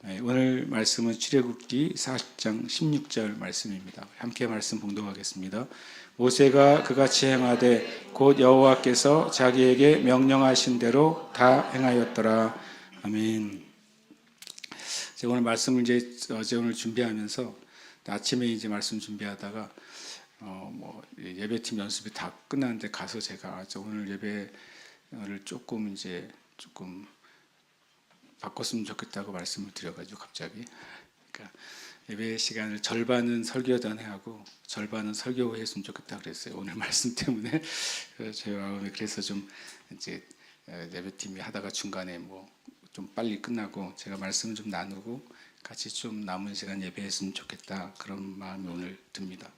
오늘 말씀은 출애굽기 40장 16절 말씀입니다. 함께 말씀 봉독하겠습니다. 모세가 그같이 행하되 곧 여호와께서 자기에게 명령하신 대로 다 행하였더라. 아멘. 제가 오늘 말씀을 어제 오늘 준비하면서 아침에 이제 말씀 준비하다가 예배팀 연습이 다 끝났는데 가서 제가 오늘 예배를 조금 바꿨으면 좋겠다고 말씀을 드려가지고 갑자기 그러니까 예배 시간을 절반은 설교 전에 하고 절반은 설교 후에 했으면 좋겠다 그랬어요. 오늘 말씀 때문에 제 마음에 그래서 좀 이제 예배팀이 하다가 중간에 좀 빨리 끝나고 제가 말씀을 좀 나누고 같이 좀 남은 시간 예배했으면 좋겠다 그런 마음이 오늘 듭니다.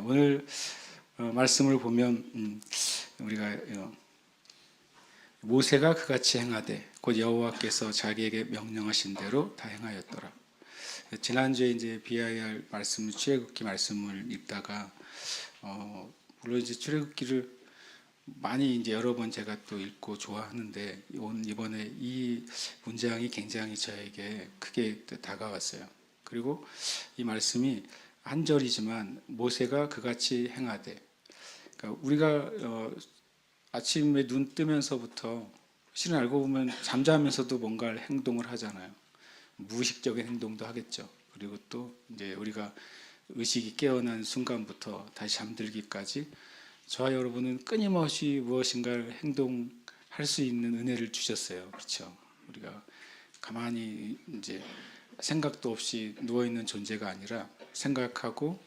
오늘 말씀을 보면 우리가 모세가 그같이 행하되 곧 여호와께서 자기에게 명령하신 대로 다 행하였더라. 지난주에 이제 BIR 말씀, 출애굽기 말씀을 읽다가 물론 이제 출애굽기를 많이 이제 여러 번 제가 또 읽고 좋아하는데 이번에 이 문장이 굉장히 저에게 크게 다가왔어요. 그리고 이 말씀이 한 절이지만 모세가 그같이 행하되, 그러니까 우리가 아침에 눈 뜨면서부터 실은 알고 보면 잠자면서도 뭔가를 행동을 하잖아요. 무의식적인 행동도 하겠죠. 그리고 또 이제 우리가 의식이 깨어난 순간부터 다시 잠들기까지 저와 여러분은 끊임없이 무엇인가를 행동할 수 있는 은혜를 주셨어요. 그렇죠? 우리가 가만히 이제 생각도 없이 누워 있는 존재가 아니라 생각하고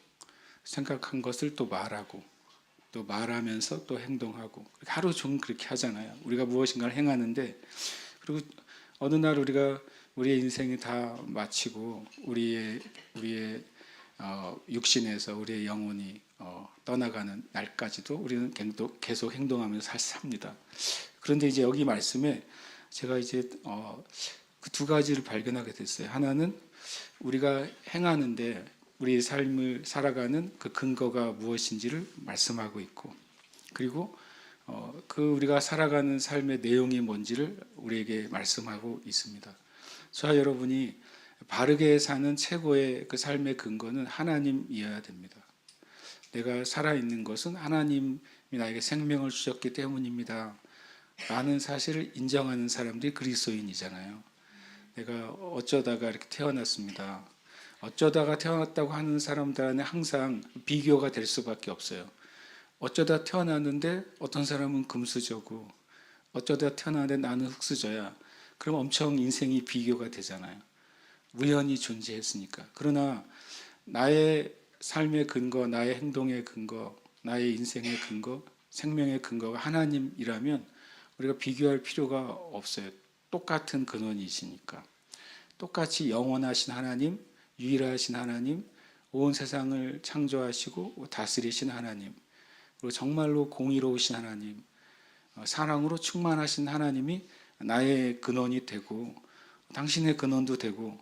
생각한 것을 또 말하고 또 말하면서 또 행동하고 하루 종일 그렇게 하잖아요. 우리가 무엇인가를 행하는데 그리고 어느 날 우리가 우리의 인생이 다 마치고 우리의 육신에서 우리의 영혼이 떠나가는 날까지도 우리는 계속 행동하면서 삽니다. 그런데 이제 여기 말씀에 제가 이제 그 두 가지를 발견하게 됐어요. 하나는 우리가 행하는데 우리의 삶을 살아가는 그 근거가 무엇인지를 말씀하고 있고, 그리고 그 우리가 살아가는 삶의 내용이 뭔지를 우리에게 말씀하고 있습니다. 저와 여러분이 바르게 사는 최고의 그 삶의 근거는 하나님이어야 됩니다. 내가 살아있는 것은 하나님이 나에게 생명을 주셨기 때문입니다 라는 사실을 인정하는 사람들이 그리스도인이잖아요. 내가 어쩌다가 이렇게 태어났습니다. 어쩌다가 태어났다고 하는 사람들 안에 항상 비교가 될 수밖에 없어요. 어쩌다 태어났는데 어떤 사람은 금수저고 어쩌다 태어났는데 나는 흙수저야. 그럼 엄청 인생이 비교가 되잖아요. 우연히 존재했으니까. 그러나 나의 삶의 근거, 나의 행동의 근거, 나의 인생의 근거, 생명의 근거가 하나님이라면 우리가 비교할 필요가 없어요. 똑같은 근원이시니까. 똑같이 영원하신 하나님, 유일하신 하나님, 온 세상을 창조하시고 다스리신 하나님, 그리고 정말로 공의로우신 하나님, 사랑으로 충만하신 하나님이 나의 근원이 되고 당신의 근원도 되고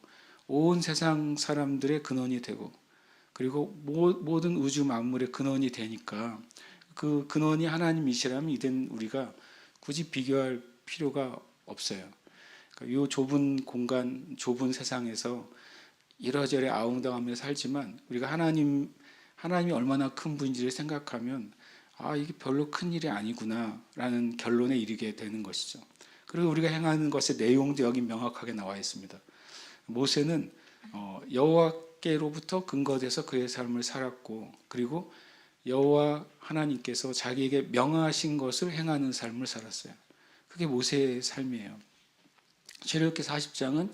온 세상 사람들의 근원이 되고 그리고 모든 우주 만물의 근원이 되니까 그 근원이 하나님이시라면 이젠 우리가 굳이 비교할 필요가 없어요. 그러니까 이 좁은 공간, 좁은 세상에서 이러저러 아웅다웅하며 살지만 우리가 하나님이 얼마나 큰 분인지를 생각하면 이게 별로 큰 일이 아니구나 라는 결론에 이르게 되는 것이죠. 그리고 우리가 행하는 것의 내용도 여기 명확하게 나와 있습니다. 모세는 여호와께로부터 근거돼서 그의 삶을 살았고, 그리고 여호와 하나님께서 자기에게 명하신 것을 행하는 삶을 살았어요. 그게 모세의 삶이에요. 출애굽기 40장은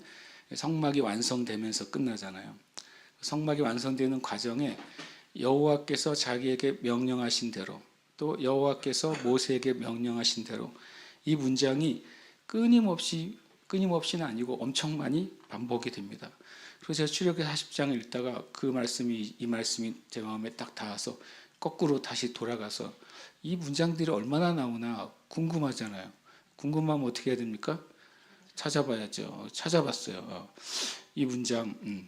성막이 완성되면서 끝나잖아요. 성막이 완성되는 과정에 여호와께서 자기에게 명령하신 대로, 또 여호와께서 모세에게 명령하신 대로, 이 문장이 끊임없이는 아니고 엄청 많이 반복이 됩니다. 그래서 제가 출애굽기 40장을 읽다가 이 말씀이 제 마음에 딱 닿아서 거꾸로 다시 돌아가서 이 문장들이 얼마나 나오나 궁금하잖아요. 궁금하면 어떻게 해야 됩니까? 찾아봐야죠. 찾아봤어요. 이 문장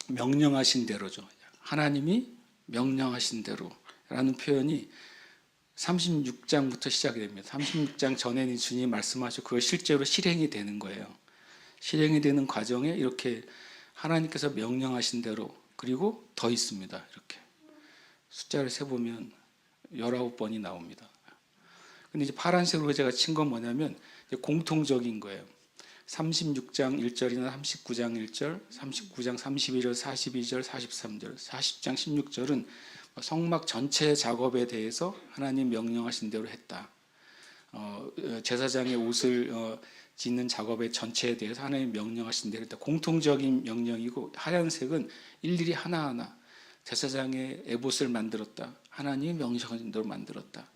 명령하신 대로죠. 하나님이 명령하신 대로라는 표현이 36장부터 시작이 됩니다. 36장 전에는 주님이 말씀하시고 그거 실제로 실행이 되는 거예요. 실행이 되는 과정에 이렇게 하나님께서 명령하신 대로, 그리고 더 있습니다. 이렇게 숫자를 세보면 19번이 나옵니다. 근데 이제 파란색으로 제가 친 건 뭐냐면 공통적인 거예요. 36장 1절이나 39장 1절, 39장 31절, 42절, 43절, 40장 16절은 성막 전체 작업에 대해서 하나님 명령하신 대로 했다. 제사장의 옷을 짓는 작업의 전체에 대해서 하나님 명령하신 대로 했다. 공통적인 명령이고, 하얀색은 일일이 하나하나 제사장의 에봇을 만들었다. 하나님이 명령하신 대로 만들었다.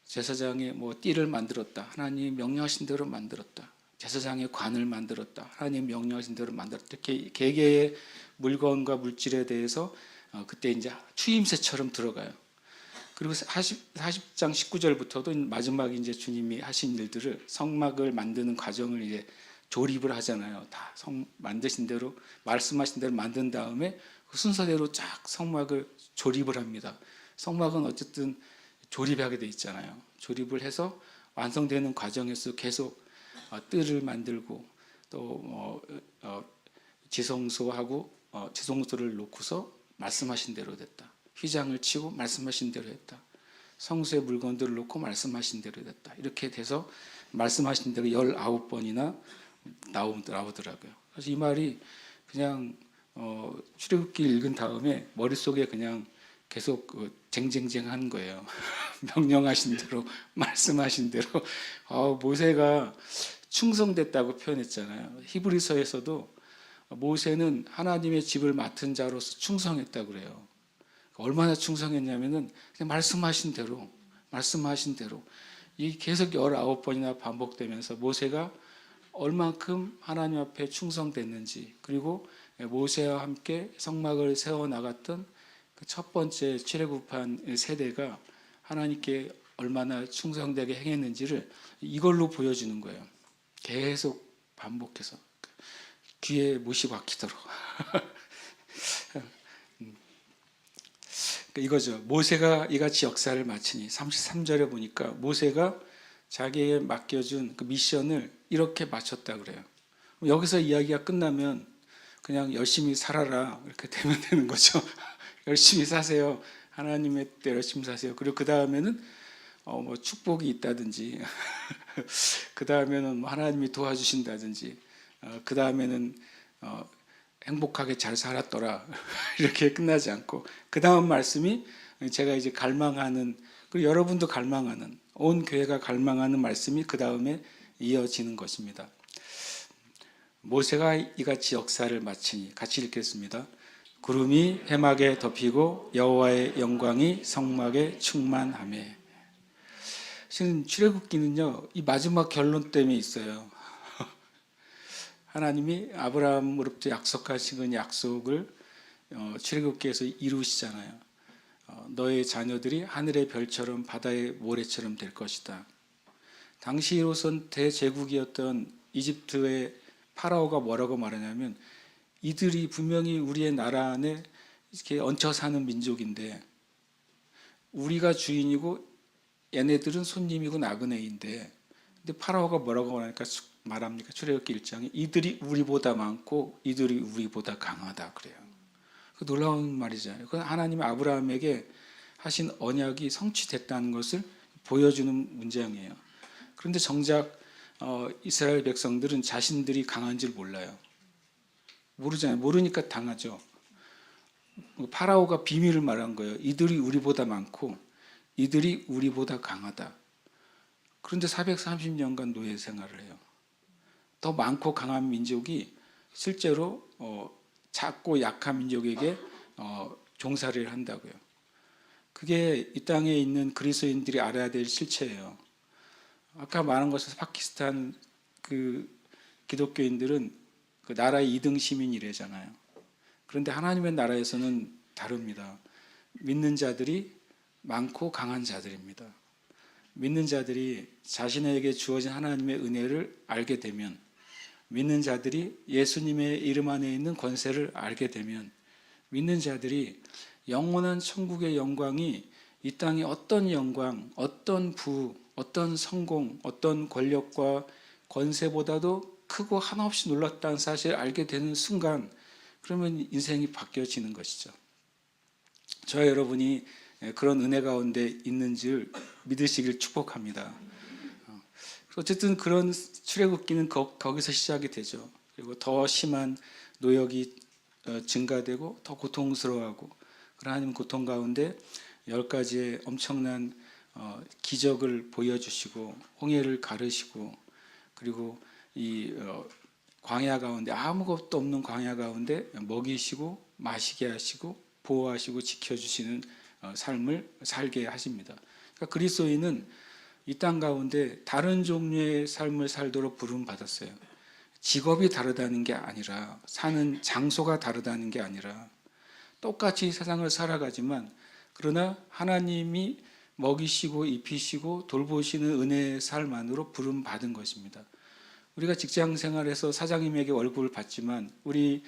제사장의 띠를 만들었다. 하나님이 명령하신 대로 만들었다. 제사장의 관을 만들었다. 하나님 명령하신 대로 만들었다. 이렇게 개개의 물건과 물질에 대해서 그때 이제 추임새처럼 들어가요. 그리고 40장 19절부터도 마지막에 이제 주님이 하신 일들을, 성막을 만드는 과정을 이제 조립을 하잖아요. 다 만드신 대로, 말씀하신 대로 만든 다음에 그 순서대로 쫙 성막을 조립을 합니다. 성막은 어쨌든 조립하게 돼 있잖아요. 조립을 해서 완성되는 과정에서 계속 뜰을 만들고, 또 지성소하고 지성소를 놓고서 말씀하신 대로 됐다. 휘장을 치고 말씀하신 대로 했다. 성소의 물건들을 놓고 말씀하신 대로 됐다. 이렇게 돼서 말씀하신 대로 19번이나 나오더라고요. 그래서 이 말이 그냥 출애굽기 읽은 다음에 머릿속에 그냥 계속 쟁쟁쟁한 거예요. 명령하신 대로, 말씀하신 대로. 모세가 충성됐다고 표현했잖아요. 히브리서에서도 모세는 하나님의 집을 맡은 자로서 충성했다고 그래요. 얼마나 충성했냐면은 그냥 말씀하신 대로 이 계속 19번이나 반복되면서 모세가 얼만큼 하나님 앞에 충성됐는지, 그리고 모세와 함께 성막을 세워 나갔던 그 첫 번째 출애굽한 세대가 하나님께 얼마나 충성되게 행했는지를 이걸로 보여주는 거예요. 계속 반복해서 귀에 못이 박히도록. 이거죠. 모세가 이같이 역사를 마치니, 33절에 보니까 모세가 자기에게 맡겨준 그 미션을 이렇게 마쳤다 그래요. 여기서 이야기가 끝나면 그냥 열심히 살아라 이렇게 되면 되는 거죠. 열심히 사세요. 하나님의 뜻대로 열심히 사세요. 그리고 그 다음에는 축복이 있다든지, 그 다음에는 하나님이 도와주신다든지, 그 다음에는 행복하게 잘 살았더라 이렇게 끝나지 않고, 그 다음 말씀이 제가 이제 갈망하는, 그리고 여러분도 갈망하는, 온 교회가 갈망하는 말씀이 그 다음에 이어지는 것입니다. 모세가 이같이 역사를 마치니, 같이 읽겠습니다. 구름이 해막에 덮이고 여호와의 영광이 성막에 충만하매. 지금 출애굽기는요, 이 마지막 결론 때문에 있어요. 하나님이 아브라함으로부터 약속하신 그 약속을 출애굽기에서 이루시잖아요. 너의 자녀들이 하늘의 별처럼 바다의 모래처럼 될 것이다. 당시로선 대제국이었던 이집트의 파라오가 뭐라고 말하냐면, 이들이 분명히 우리의 나라 안에 이렇게 얹혀 사는 민족인데, 우리가 주인이고 얘네들은 손님이고 나그네인데, 근데 파라오가 뭐라고 말합니까? 출애굽기 1장에 이들이 우리보다 많고 이들이 우리보다 강하다 그래요. 그 놀라운 말이잖아요. 그건 하나님이 아브라함에게 하신 언약이 성취됐다는 것을 보여주는 문장이에요. 그런데 정작 이스라엘 백성들은 자신들이 강한 줄 몰라요. 모르잖아요. 모르니까 당하죠. 파라오가 비밀을 말한 거예요. 이들이 우리보다 많고 이들이 우리보다 강하다. 그런데 430년간 노예 생활을 해요. 더 많고 강한 민족이 실제로 작고 약한 민족에게 종살이를 한다고요. 그게 이 땅에 있는 그리스도인들이 알아야 될 실체예요. 아까 말한 것처럼 파키스탄 그 기독교인들은 그 나라의 2등 시민이래잖아요. 그런데 하나님의 나라에서는 다릅니다. 믿는 자들이 많고 강한 자들입니다. 믿는 자들이 자신에게 주어진 하나님의 은혜를 알게 되면, 믿는 자들이 예수님의 이름 안에 있는 권세를 알게 되면, 믿는 자들이 영원한 천국의 영광이 이 땅의 어떤 영광, 어떤 부, 어떤 성공, 어떤 권력과 권세보다도 크고 한없이 놀랐다는 사실을 알게 되는 순간, 그러면 인생이 바뀌어지는 것이죠. 저와 여러분이 그런 은혜 가운데 있는지를 믿으시길 축복합니다. 어쨌든 그런 출애굽기는 거기서 시작이 되죠. 그리고 더 심한 노역이 증가되고 더 고통스러워하고, 하나님 고통 가운데 10가지의 엄청난 기적을 보여주시고 홍해를 가르시고, 그리고 이 광야 가운데, 아무것도 없는 광야 가운데 먹이시고 마시게 하시고 보호하시고 지켜주시는 삶을 살게 하십니다. 그러니까 그리스도인은 이 땅 가운데 다른 종류의 삶을 살도록 부름 받았어요. 직업이 다르다는 게 아니라, 사는 장소가 다르다는 게 아니라, 똑같이 세상을 살아가지만 그러나 하나님이 먹이시고 입히시고 돌보시는 은혜의 삶 안으로 부름 받은 것입니다. 우리가 직장 생활에서 사장님에게 월급을 받지만 우리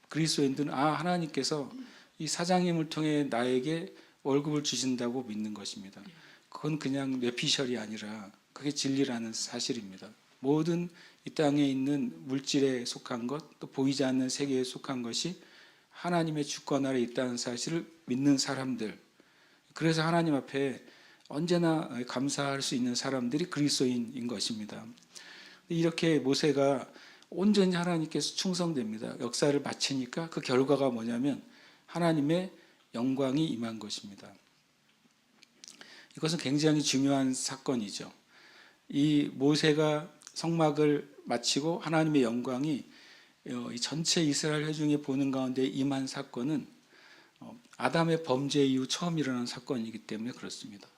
그리스도인들은 하나님께서 이 사장님을 통해 나에게 월급을 주신다고 믿는 것입니다. 그건 그냥 뇌피셜이 아니라 그게 진리라는 사실입니다. 모든 이 땅에 있는 물질에 속한 것, 또 보이지 않는 세계에 속한 것이 하나님의 주권 아래 있다는 사실을 믿는 사람들, 그래서 하나님 앞에 언제나 감사할 수 있는 사람들이 그리스도인인 것입니다. 이렇게 모세가 온전히 하나님께서 충성됩니다. 역사를 마치니까 그 결과가 뭐냐면 하나님의 영광이 임한 것입니다. 이것은 굉장히 중요한 사건이죠. 이 모세가 성막을 마치고 하나님의 영광이 이 전체 이스라엘 회중이 보는 가운데 임한 사건은 아담의 범죄 이후 처음 일어난 사건이기 때문에 그렇습니다.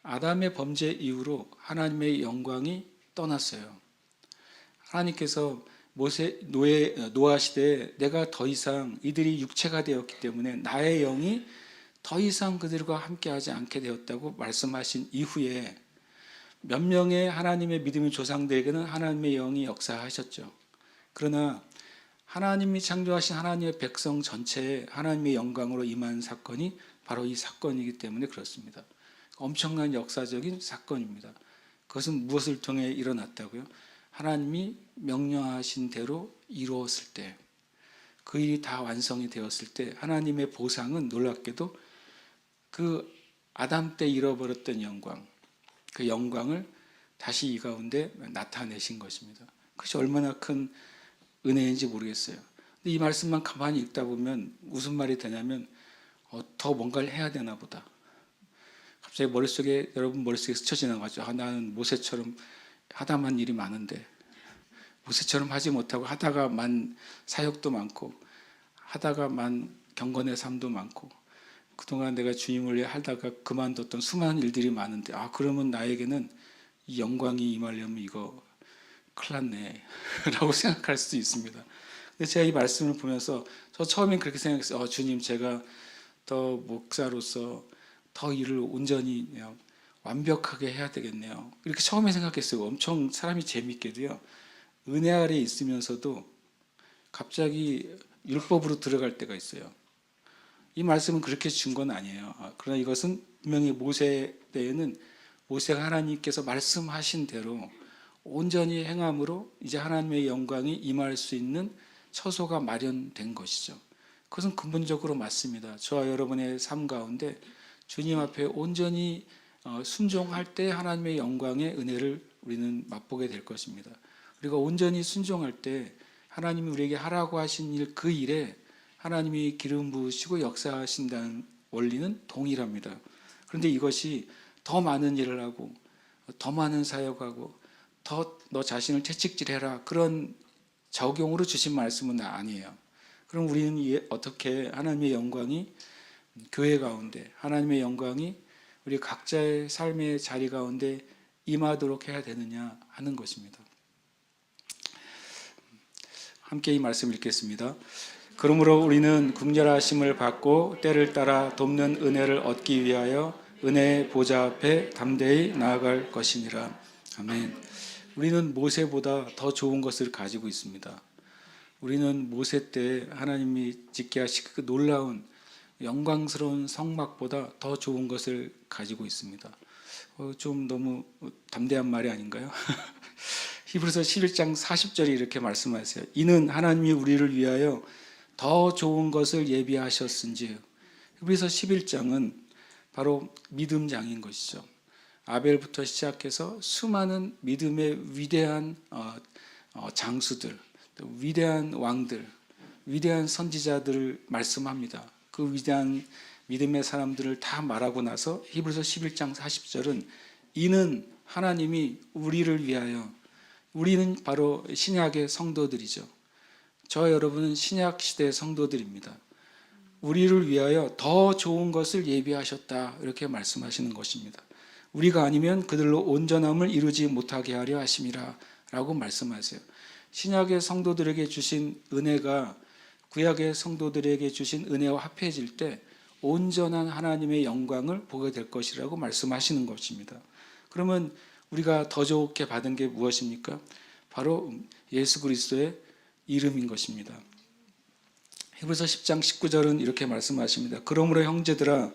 아담의 범죄 이후로 하나님의 영광이 떠났어요. 하나님께서 노아 시대에 내가 더 이상 이들이 육체가 되었기 때문에 나의 영이 더 이상 그들과 함께하지 않게 되었다고 말씀하신 이후에 몇 명의 하나님의 믿음의 조상들에게는 하나님의 영이 역사하셨죠. 그러나 하나님이 창조하신 하나님의 백성 전체에 하나님의 영광으로 임한 사건이 바로 이 사건이기 때문에 그렇습니다. 엄청난 역사적인 사건입니다. 그것은 무엇을 통해 일어났다고요? 하나님이 명령하신 대로 이루었을 때, 그 일이 다 완성이 되었을 때 하나님의 보상은 놀랍게도 그 아담 때 잃어버렸던 영광, 그 영광을 다시 이 가운데 나타내신 것입니다. 그것이 얼마나 큰 은혜인지 모르겠어요. 근데 이 말씀만 가만히 읽다 보면 무슨 말이 되냐면 더 뭔가를 해야 되나 보다. 갑자기 여러분 머릿속에 스쳐 지나가죠. 나는 모세처럼 하다만 일이 많은데, 모세처럼 하지 못하고 하다가만 사역도 많고 하다가만 경건의 삶도 많고 그동안 내가 주님을 위해 하다가 그만뒀던 수많은 일들이 많은데 그러면 나에게는 이 영광이 임하려면 이거 큰일 났네 라고 생각할 수도 있습니다. 근데 제가 이 말씀을 보면서 저 처음엔 그렇게 생각했어요. 주님, 제가 더 목사로서 더 일을 온전히 완벽하게 해야 되겠네요. 이렇게 처음에 생각했어요. 엄청 사람이 재밌게도요, 은혜 아래 있으면서도 갑자기 율법으로 들어갈 때가 있어요. 이 말씀은 그렇게 준 건 아니에요. 그러나 이것은 분명히 모세 때에는 모세가 하나님께서 말씀하신 대로 온전히 행함으로 이제 하나님의 영광이 임할 수 있는 처소가 마련된 것이죠. 그것은 근본적으로 맞습니다. 저와 여러분의 삶 가운데 주님 앞에 온전히 순종할 때 하나님의 영광의 은혜를 우리는 맛보게 될 것입니다. 우리가 온전히 순종할 때 하나님이 우리에게 하라고 하신 일, 그 일에 하나님이 기름 부으시고 역사하신다는 원리는 동일합니다. 그런데 이것이 더 많은 일을 하고 더 많은 사역하고 더 너 자신을 채찍질해라, 그런 적용으로 주신 말씀은 아니에요. 그럼 우리는 어떻게 하나님의 영광이 교회 가운데, 하나님의 영광이 우리 각자의 삶의 자리 가운데 임하도록 해야 되느냐 하는 것입니다. 함께 이 말씀 읽겠습니다. 그러므로 우리는 긍휼하심을 받고 때를 따라 돕는 은혜를 얻기 위하여 은혜의 보좌 앞에 담대히 나아갈 것이니라. 아멘. 우리는 모세보다 더 좋은 것을 가지고 있습니다. 우리는 모세 때 하나님이 짓게 하신 그 놀라운 영광스러운 성막보다 더 좋은 것을 가지고 있습니다. 좀 너무 담대한 말이 아닌가요? 히브리서 11장 40절이 이렇게 말씀하세요. 이는 하나님이 우리를 위하여 더 좋은 것을 예비하셨은지. 히브리서 11장은 바로 믿음장인 것이죠. 아벨부터 시작해서 수많은 믿음의 위대한 장수들, 위대한 왕들, 위대한 선지자들을 말씀합니다. 그 위대한 믿음의 사람들을 다 말하고 나서 히브리서 11장 40절은 이는 하나님이 우리를 위하여, 우리는 바로 신약의 성도들이죠. 저와 여러분은 신약 시대의 성도들입니다. 우리를 위하여 더 좋은 것을 예비하셨다, 이렇게 말씀하시는 것입니다. 우리가 아니면 그들로 온전함을 이루지 못하게 하려 하심이라 라고 말씀하세요. 신약의 성도들에게 주신 은혜가 구약의 성도들에게 주신 은혜와 합해질 때 온전한 하나님의 영광을 보게 될 것이라고 말씀하시는 것입니다. 그러면 우리가 더 좋게 받은 게 무엇입니까? 바로 예수 그리스도의 이름인 것입니다. 히브리서 10장 19절은 이렇게 말씀하십니다. 그러므로 형제들아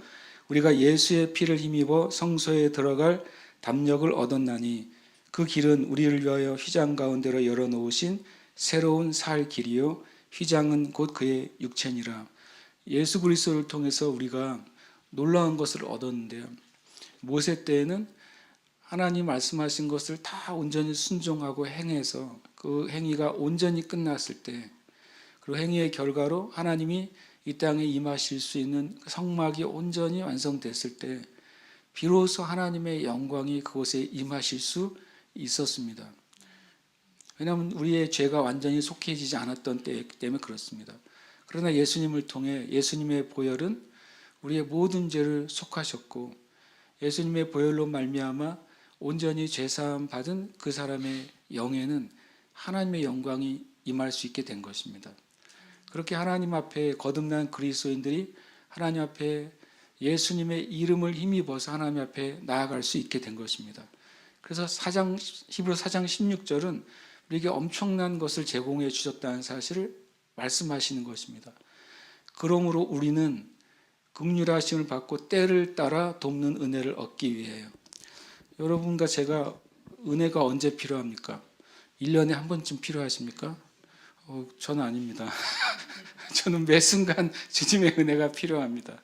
우리가 예수의 피를 힘입어 성소에 들어갈 담력을 얻었나니 그 길은 우리를 위하여 휘장 가운데로 열어놓으신 새로운 살 길이요 휘장은 곧 그의 육체니라. 예수 그리스도를 통해서 우리가 놀라운 것을 얻었는데요. 모세 때에는 하나님 말씀하신 것을 다 온전히 순종하고 행해서 그 행위가 온전히 끝났을 때, 그리고 행위의 결과로 하나님이 이 땅에 임하실 수 있는 성막이 온전히 완성됐을 때 비로소 하나님의 영광이 그곳에 임하실 수 있었습니다. 왜냐하면 우리의 죄가 완전히 속해지지 않았던 때이기 때문에 그렇습니다. 그러나 예수님을 통해 예수님의 보혈은 우리의 모든 죄를 속하셨고 예수님의 보혈로 말미암아 온전히 죄사함 받은 그 사람의 영에는 하나님의 영광이 임할 수 있게 된 것입니다. 그렇게 하나님 앞에 거듭난 그리스도인들이 하나님 앞에 예수님의 이름을 힘입어서 하나님 앞에 나아갈 수 있게 된 것입니다. 그래서 히브리 4장 16절은 우리에게 엄청난 것을 제공해 주셨다는 사실을 말씀하시는 것입니다. 그러므로 우리는 긍휼하심을 받고 때를 따라 돕는 은혜를 얻기 위해요. 여러분과 제가 은혜가 언제 필요합니까? 1년에 한 번쯤 필요하십니까? 저는 아닙니다. 저는 매 순간 주님의 은혜가 필요합니다.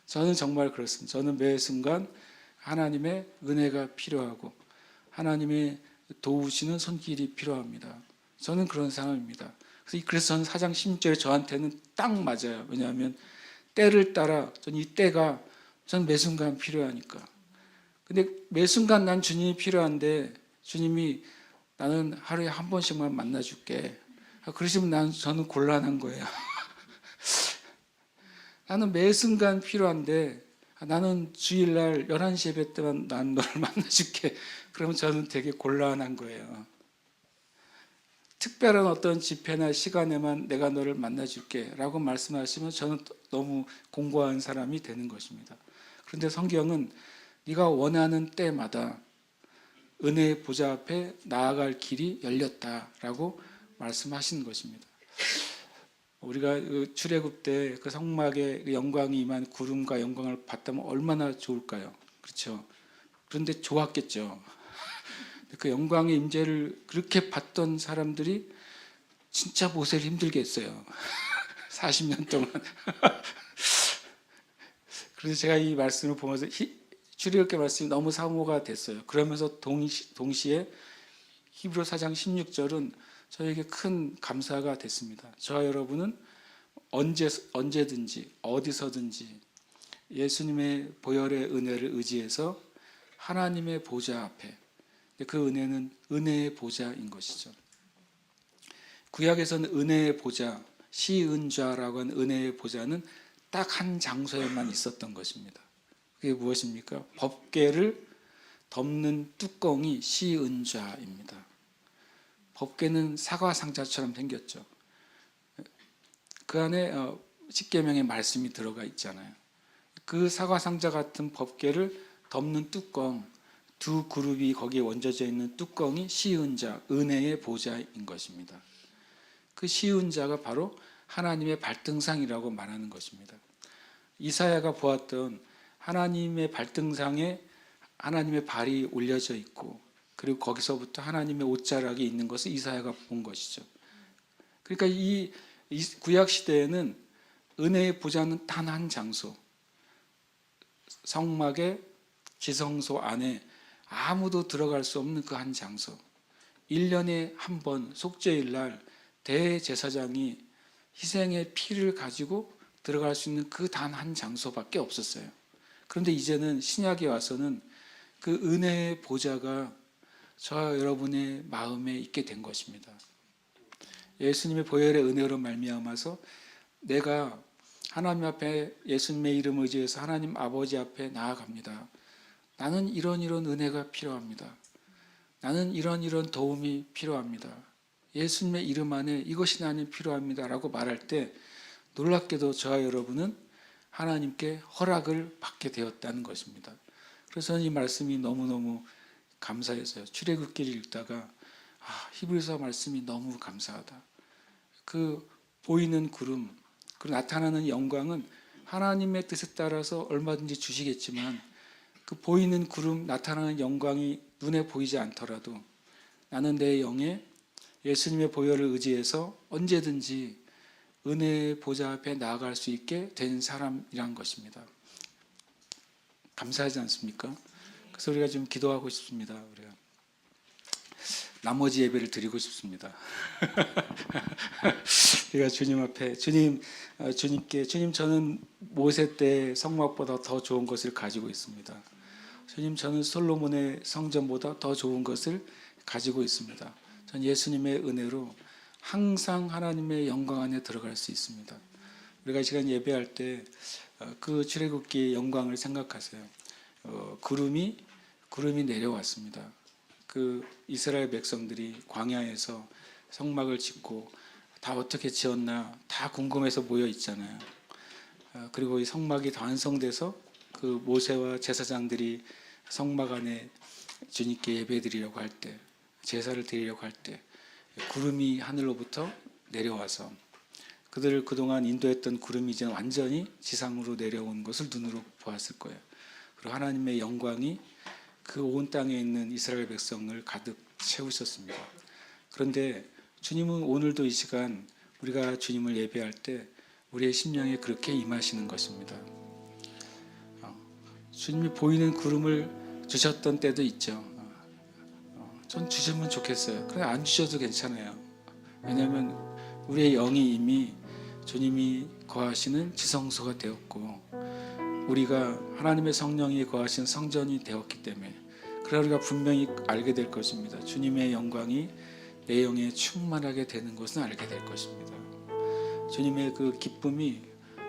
저는 정말 그렇습니다. 저는 매 순간 하나님의 은혜가 필요하고 하나님의 도우시는 손길이 필요합니다. 저는 그런 사람입니다. 그래서 저는 4장 16절에 저한테는 딱 맞아요. 왜냐하면 때를 따라 저는 이 때가 저는 매 순간 필요하니까. 근데 매 순간 난 주님이 필요한데 주님이 나는 하루에 한 번씩만 만나줄게. 그러시면 저는 곤란한 거예요. 나는 매 순간 필요한데 나는 주일날 11시 예배 때만 난 너를 만나줄게. 그러면 저는 되게 곤란한 거예요. 특별한 어떤 집회나 시간에만 내가 너를 만나줄게 라고 말씀하시면 저는 너무 공고한 사람이 되는 것입니다. 그런데 성경은 네가 원하는 때마다 은혜의 보좌 앞에 나아갈 길이 열렸다라고 말씀하시는 것입니다. 우리가 출애굽 때 그 성막에 영광이 임한 구름과 영광을 봤다면 얼마나 좋을까요? 그렇죠? 그런데 좋았겠죠. 그 영광의 임재를 그렇게 봤던 사람들이 진짜 모세를 힘들게 했어요. 40년 동안. 그래서 제가 이 말씀을 보면서 출애굽기 말씀이 너무 사모가 됐어요. 그러면서 동시에 히브리 4장 16절은 저에게 큰 감사가 됐습니다. 저와 여러분은 언제든지 어디서든지 예수님의 보혈의 은혜를 의지해서 하나님의 보좌 앞에, 그 은혜는 은혜의 보좌인 것이죠. 구약에서는 은혜의 보좌, 시은좌라고 하는 은혜의 보좌는 딱 한 장소에만 있었던 것입니다. 그게 무엇입니까? 법궤를 덮는 뚜껑이 시은좌입니다. 법궤는 사과 상자처럼 생겼죠. 그 안에 십계명의 말씀이 들어가 있잖아요. 그 사과 상자 같은 법궤를 덮는 뚜껑, 두 그룹이 거기에 얹어져 있는 뚜껑이 시은자, 은혜의 보좌인 것입니다. 그 시은자가 바로 하나님의 발등상이라고 말하는 것입니다. 이사야가 보았던 하나님의 발등상에 하나님의 발이 올려져 있고 그리고 거기서부터 하나님의 옷자락이 있는 것을 이사야가 본 것이죠. 그러니까 이 구약 시대에는 은혜의 보좌는 단 한 장소, 성막의 지성소 안에 아무도 들어갈 수 없는 그 한 장소, 1년에 한 번 속죄일 날 대제사장이 희생의 피를 가지고 들어갈 수 있는 그 단 한 장소밖에 없었어요. 그런데 이제는 신약에 와서는 그 은혜의 보좌가 저와 여러분의 마음에 있게 된 것입니다. 예수님의 보혈의 은혜로 말미암아서 내가 하나님 앞에 예수님의 이름을 의지해서 하나님 아버지 앞에 나아갑니다. 나는 이런 은혜가 필요합니다. 나는 이런 도움이 필요합니다. 예수님의 이름 안에 이것이 나는 필요합니다 라고 말할 때 놀랍게도 저와 여러분은 하나님께 허락을 받게 되었다는 것입니다. 그래서 이 말씀이 너무너무 감사해서요. 출애굽기를 읽다가 히브리서 말씀이 너무 감사하다. 그 보이는 구름, 그 나타나는 영광은 하나님의 뜻에 따라서 얼마든지 주시겠지만 그 보이는 구름, 나타나는 영광이 눈에 보이지 않더라도 나는 내 영에 예수님의 보혈을 의지해서 언제든지 은혜의 보좌 앞에 나아갈 수 있게 된 사람이란 것입니다. 감사하지 않습니까? 그래서 우리가 좀 기도하고 싶습니다. 우리가 나머지 예배를 드리고 싶습니다. 우리가 주님 앞에 주님께 주님 저는 모세 때 성막보다 더 좋은 것을 가지고 있습니다. 주님 저는 솔로몬의 성전보다 더 좋은 것을 가지고 있습니다. 전 예수님의 은혜로 항상 하나님의 영광 안에 들어갈 수 있습니다. 우리가 이 시간 예배할 때 그 출애굽기의 영광을 생각하세요. 구름이 내려왔습니다. 그 이스라엘 백성들이 광야에서 성막을 짓고 다 어떻게 지었나 다 궁금해서 모여 있잖아요. 그리고 이 성막이 다 완성돼서 그 모세와 제사장들이 성막 안에 주님께 예배드리려고 할 때, 제사를 드리려고 할 때 구름이 하늘로부터 내려와서 그들을 그동안 인도했던 구름이 이제 완전히 지상으로 내려온 것을 눈으로 보았을 거예요. 그리고 하나님의 영광이 그 온 땅에 있는 이스라엘 백성을 가득 채우셨습니다. 그런데 주님은 오늘도 이 시간 우리가 주님을 예배할 때 우리의 심령에 그렇게 임하시는 것입니다. 주님이 보이는 구름을 주셨던 때도 있죠. 전 주시면 좋겠어요. 그런데 안 주셔도 괜찮아요. 왜냐하면 우리의 영이 이미 주님이 거하시는 지성소가 되었고 우리가 하나님의 성령이 거하신 성전이 되었기 때문에 그래서 우리가 분명히 알게 될 것입니다. 주님의 영광이 내 영에 충만하게 되는 것은 알게 될 것입니다. 주님의 그 기쁨이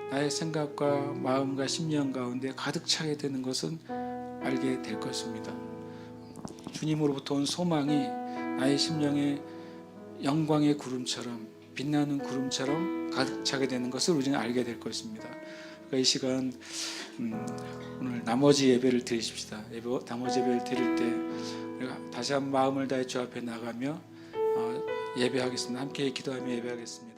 나의 생각과 마음과 심령 가운데 가득 차게 되는 것은 알게 될 것입니다. 주님으로부터 온 소망이 나의 심령에 영광의 구름처럼 빛나는 구름처럼 가득 차게 되는 것을 우리는 알게 될 것입니다. 그러니까 이 시간 오늘 나머지 예배를 드리십시다. 나머지 예배를 드릴 때 우리가 다시 한번 마음을 다해 주 앞에 나가며 예배하겠습니다. 함께 기도하며 예배하겠습니다.